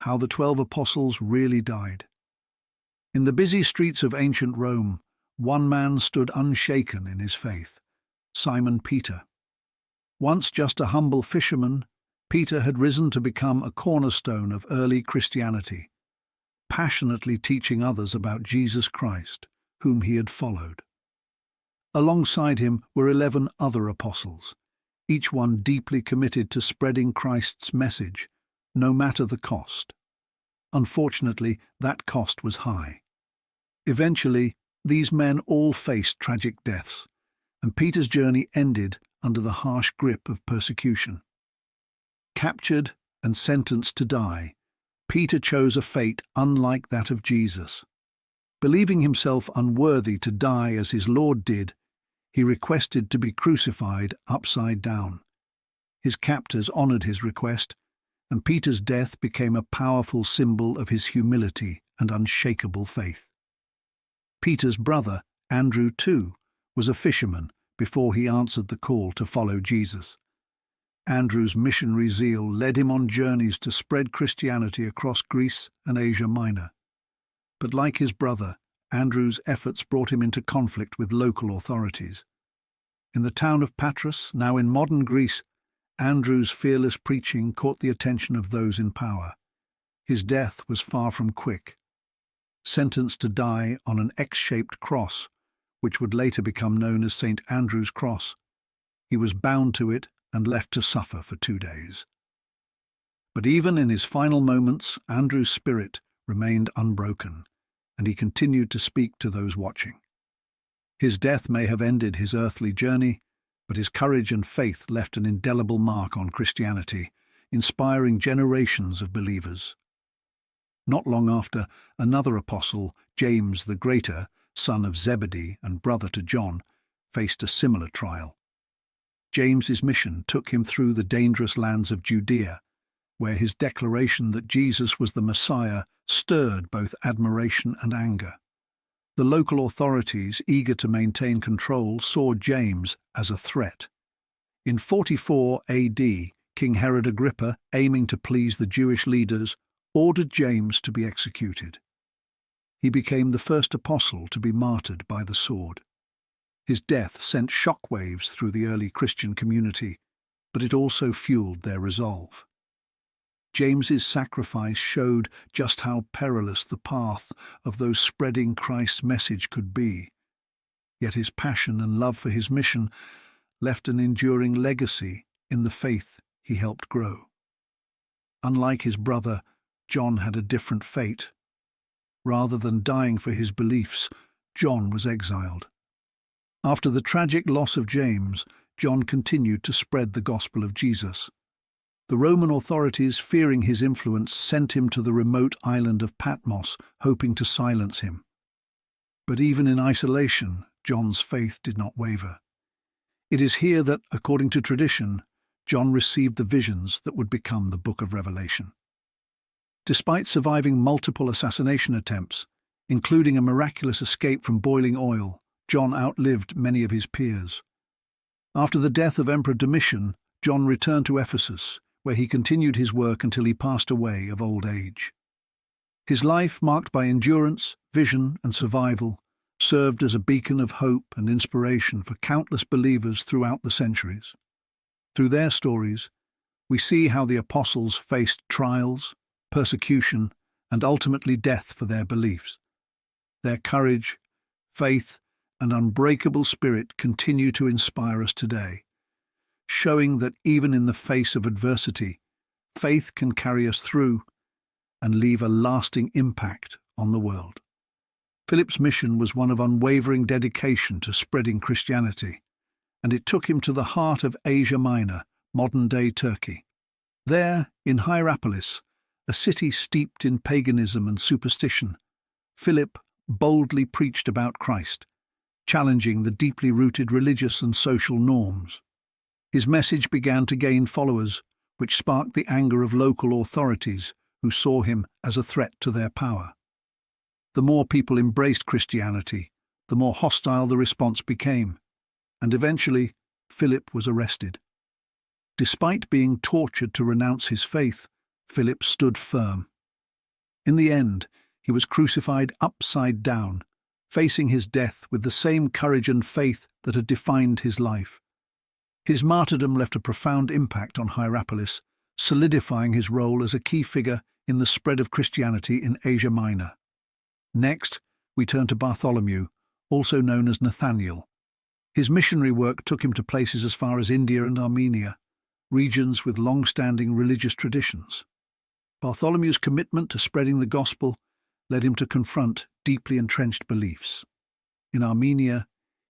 how the 12 apostles really died. In the busy streets of ancient Rome, one man stood unshaken in his faith, Simon Peter. Once just a humble fisherman, Peter had risen to become a cornerstone of early Christianity, passionately teaching others about Jesus Christ, whom he had followed. Alongside him were 11 other apostles, each one deeply committed to spreading Christ's message, no matter the cost. Unfortunately, that cost was high. Eventually, these men all faced tragic deaths, and Peter's journey ended under the harsh grip of persecution. Captured and sentenced to die, Peter chose a fate unlike that of Jesus. Believing himself unworthy to die as his Lord did, he requested to be crucified upside down. His captors honored his request, and Peter's death became a powerful symbol of his humility and unshakable faith. Peter's brother, Andrew, too, was a fisherman before he answered the call to follow Jesus. Andrew's missionary zeal led him on journeys to spread Christianity across Greece and Asia Minor. But like his brother, Andrew's efforts brought him into conflict with local authorities. In the town of Patras, now in modern Greece, Andrew's fearless preaching caught the attention of those in power. His death was far from quick. Sentenced to die on an X-shaped cross, which would later become known as St. Andrew's Cross, he was bound to it and left to suffer for 2 days. But even in his final moments, Andrew's spirit remained unbroken, and he continued to speak to those watching. His death may have ended his earthly journey, but his courage and faith left an indelible mark on Christianity, inspiring generations of believers. Not long after, another apostle, James the Greater, son of Zebedee and brother to John, faced a similar trial. James's mission took him through the dangerous lands of Judea, where his declaration that Jesus was the Messiah stirred both admiration and anger. The local authorities, eager to maintain control, saw James as a threat. In 44 AD, King Herod Agrippa, aiming to please the Jewish leaders, ordered James to be executed. He became the first apostle to be martyred by the sword. His death sent shockwaves through the early Christian community, but it also fueled their resolve. James's sacrifice showed just how perilous the path of those spreading Christ's message could be. Yet his passion and love for his mission left an enduring legacy in the faith he helped grow. Unlike his brother, John had a different fate. Rather than dying for his beliefs, John was exiled. After the tragic loss of James, John continued to spread the gospel of Jesus. The Roman authorities, fearing his influence, sent him to the remote island of Patmos, hoping to silence him. But even in isolation, John's faith did not waver. It is here that, according to tradition, John received the visions that would become the Book of Revelation. Despite surviving multiple assassination attempts, including a miraculous escape from boiling oil, John outlived many of his peers. After the death of Emperor Domitian, John returned to Ephesus, where he continued his work until he passed away of old age. His life, marked by endurance, vision, and survival, served as a beacon of hope and inspiration for countless believers throughout the centuries. Through their stories, we see how the apostles faced trials, persecution, and ultimately death for their beliefs. Their courage, faith, and unbreakable spirit continue to inspire us today, showing that even in the face of adversity, faith can carry us through and leave a lasting impact on the world. Philip's mission was one of unwavering dedication to spreading Christianity, and it took him to the heart of Asia Minor, modern-day Turkey. There, in Hierapolis, a city steeped in paganism and superstition, Philip boldly preached about Christ, challenging the deeply rooted religious and social norms. His message began to gain followers, which sparked the anger of local authorities who saw him as a threat to their power. The more people embraced Christianity, the more hostile the response became, and eventually Philip was arrested. Despite being tortured to renounce his faith, Philip stood firm. In the end, he was crucified upside down, facing his death with the same courage and faith that had defined his life. His martyrdom left a profound impact on Hierapolis, solidifying his role as a key figure in the spread of Christianity in Asia Minor. Next, we turn to Bartholomew, also known as Nathaniel. His missionary work took him to places as far as India and Armenia, regions with long-standing religious traditions. Bartholomew's commitment to spreading the gospel led him to confront deeply entrenched beliefs. In Armenia,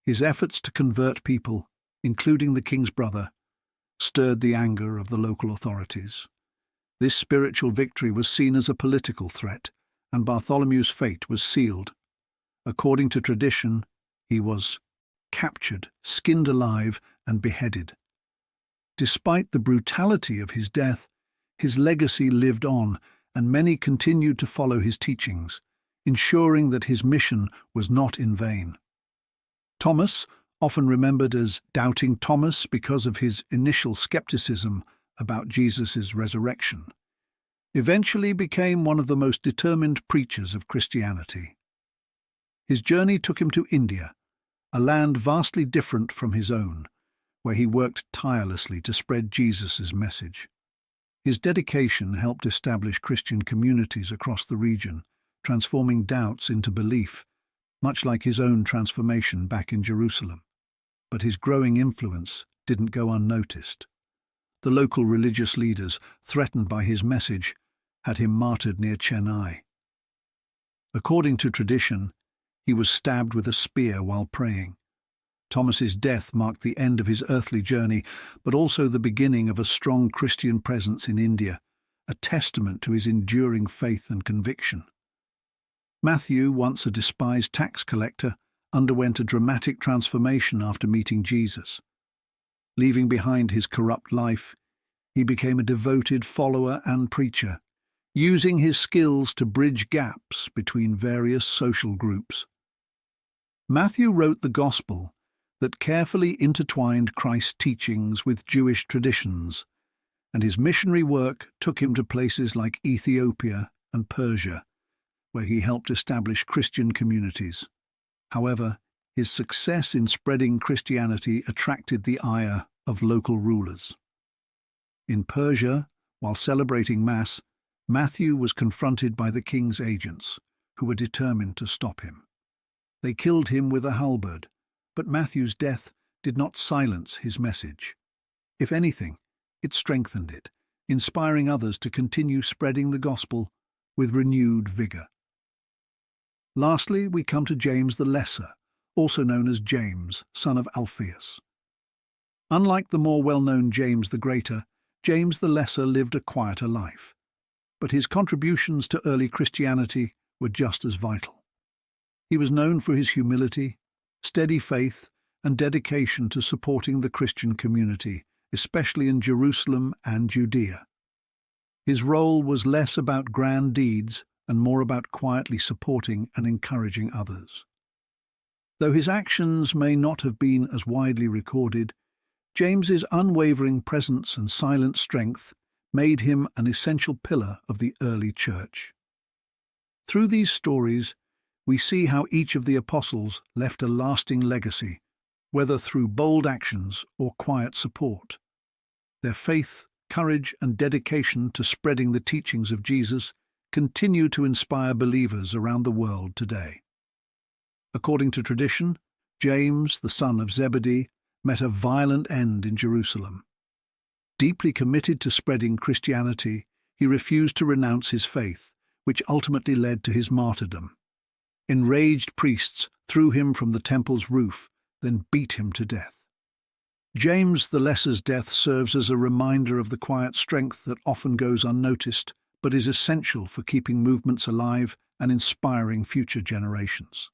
his efforts to convert people, including the king's brother, stirred the anger of the local authorities. This spiritual victory was seen as a political threat, and Bartholomew's fate was sealed. According to tradition, he was captured, skinned alive, and beheaded. Despite the brutality of his death, his legacy lived on, and many continued to follow his teachings, ensuring that his mission was not in vain. Thomas, often remembered as Doubting Thomas because of his initial skepticism about Jesus' resurrection, eventually became one of the most determined preachers of Christianity. His journey took him to India, a land vastly different from his own, where he worked tirelessly to spread Jesus' message. His dedication helped establish Christian communities across the region, transforming doubts into belief, much like his own transformation back in Jerusalem. But his growing influence didn't go unnoticed. The local religious leaders, threatened by his message, had him martyred near Chennai. According to tradition, he was stabbed with a spear while praying. Thomas's death marked the end of his earthly journey, but also the beginning of a strong Christian presence in India, a testament to his enduring faith and conviction. Matthew, once a despised tax collector, underwent a dramatic transformation after meeting Jesus. Leaving behind his corrupt life, he became a devoted follower and preacher, using his skills to bridge gaps between various social groups. Matthew wrote the Gospel that carefully intertwined Christ's teachings with Jewish traditions, and his missionary work took him to places like Ethiopia and Persia, where he helped establish Christian communities. However, his success in spreading Christianity attracted the ire of local rulers. In Persia, while celebrating Mass, Matthew was confronted by the king's agents, who were determined to stop him. They killed him with a halberd, but Matthew's death did not silence his message. If anything, it strengthened it, inspiring others to continue spreading the gospel with renewed vigor. Lastly, we come to James the Lesser, also known as James, son of Alphaeus. Unlike the more well-known James the Greater, James the Lesser lived a quieter life, but his contributions to early Christianity were just as vital. He was known for his humility, steady faith, and dedication to supporting the Christian community, especially in Jerusalem and Judea. His role was less about grand deeds and more about quietly supporting and encouraging others. Though his actions may not have been as widely recorded, James's unwavering presence and silent strength made him an essential pillar of the early church. Through these stories, we see how each of the apostles left a lasting legacy, whether through bold actions or quiet support. Their faith, courage, and dedication to spreading the teachings of Jesus continue to inspire believers around the world today. According to tradition, James, the son of Zebedee, met a violent end in Jerusalem. Deeply committed to spreading Christianity, he refused to renounce his faith, which ultimately led to his martyrdom. Enraged priests threw him from the temple's roof, then beat him to death. James the Lesser's death serves as a reminder of the quiet strength that often goes unnoticed, but is essential for keeping movements alive and inspiring future generations.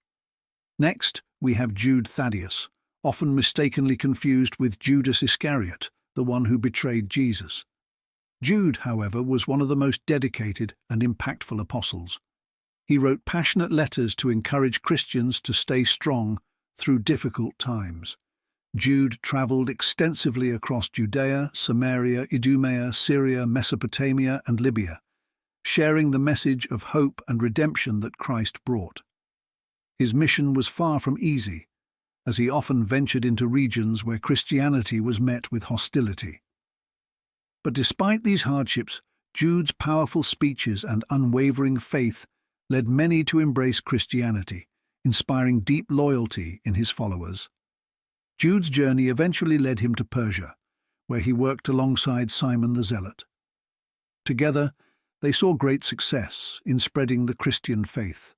Next, we have Jude Thaddeus, often mistakenly confused with Judas Iscariot, the one who betrayed Jesus. Jude, however, was one of the most dedicated and impactful apostles. He wrote passionate letters to encourage Christians to stay strong through difficult times. Jude traveled extensively across Judea, Samaria, Idumea, Syria, Mesopotamia, and Libya, sharing the message of hope and redemption that Christ brought. His mission was far from easy, as he often ventured into regions where Christianity was met with hostility. But despite these hardships, Jude's powerful speeches and unwavering faith led many to embrace Christianity, inspiring deep loyalty in his followers. Jude's journey eventually led him to Persia, where he worked alongside Simon the Zealot. Together, they saw great success in spreading the Christian faith,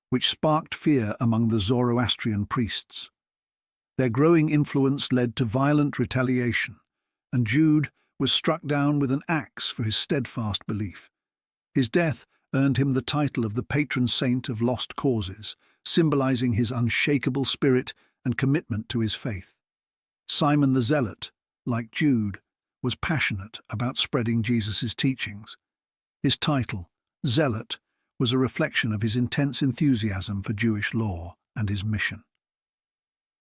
which sparked fear among the Zoroastrian priests. Their growing influence led to violent retaliation, and Jude was struck down with an axe for his steadfast belief. His death earned him the title of the patron saint of lost causes, symbolizing his unshakable spirit and commitment to his faith. Simon the Zealot, like Jude, was passionate about spreading Jesus' teachings. His title, Zealot, was a reflection of his intense enthusiasm for Jewish law and his mission.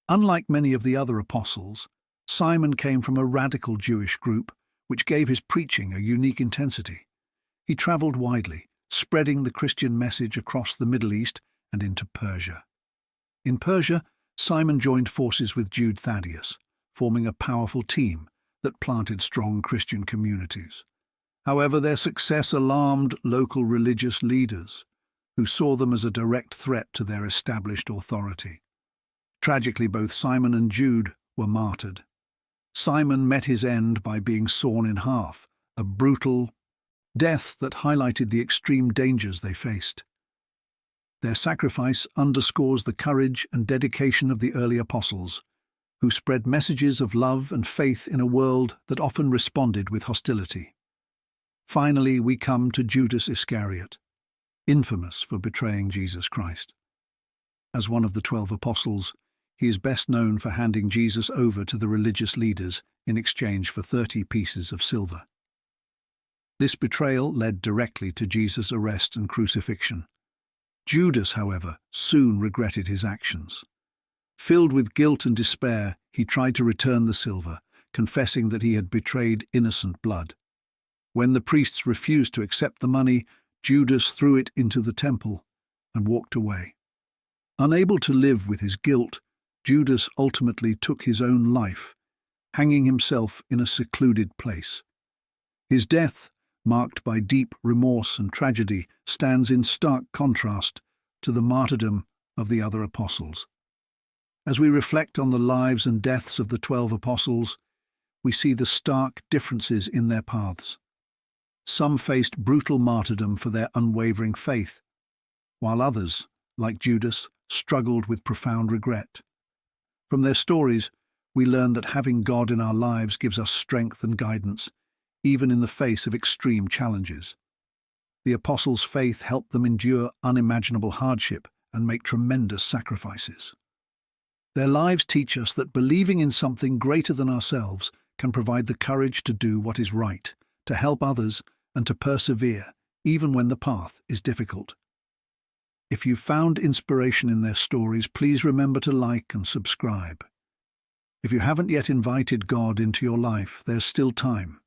Unlike many of the other apostles, Simon came from a radical Jewish group, which gave his preaching a unique intensity. He traveled widely, spreading the Christian message across the Middle East and into Persia. In Persia, Simon joined forces with Jude Thaddeus, forming a powerful team that planted strong Christian communities. However, their success alarmed local religious leaders, who saw them as a direct threat to their established authority. Tragically, both Simon and Jude were martyred. Simon met his end by being sawn in half, a brutal death that highlighted the extreme dangers they faced. Their sacrifice underscores the courage and dedication of the early apostles, who spread messages of love and faith in a world that often responded with hostility. Finally, we come to Judas Iscariot, infamous for betraying Jesus Christ. As one of the 12 apostles, he is best known for handing Jesus over to the religious leaders in exchange for 30 pieces of silver. This betrayal led directly to Jesus' arrest and crucifixion. Judas, however, soon regretted his actions. Filled with guilt and despair, he tried to return the silver, confessing that he had betrayed innocent blood. When the priests refused to accept the money, Judas threw it into the temple and walked away. Unable to live with his guilt, Judas ultimately took his own life, hanging himself in a secluded place. His death, marked by deep remorse and tragedy, stands in stark contrast to the martyrdom of the other apostles. As we reflect on the lives and deaths of the 12 apostles, we see the stark differences in their paths. Some faced brutal martyrdom for their unwavering faith, while others, like Judas, struggled with profound regret. From their stories, we learn that having God in our lives gives us strength and guidance, even in the face of extreme challenges. The apostles' faith helped them endure unimaginable hardship and make tremendous sacrifices. Their lives teach us that believing in something greater than ourselves can provide the courage to do what is right, to help others, and to persevere, even when the path is difficult. If you found inspiration in their stories, please remember to like and subscribe. If you haven't yet invited God into your life, there's still time.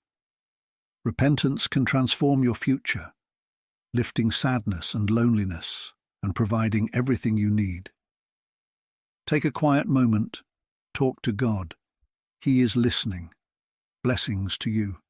Repentance can transform your future, lifting sadness and loneliness and providing everything you need. Take a quiet moment, talk to God. He is listening. Blessings to you.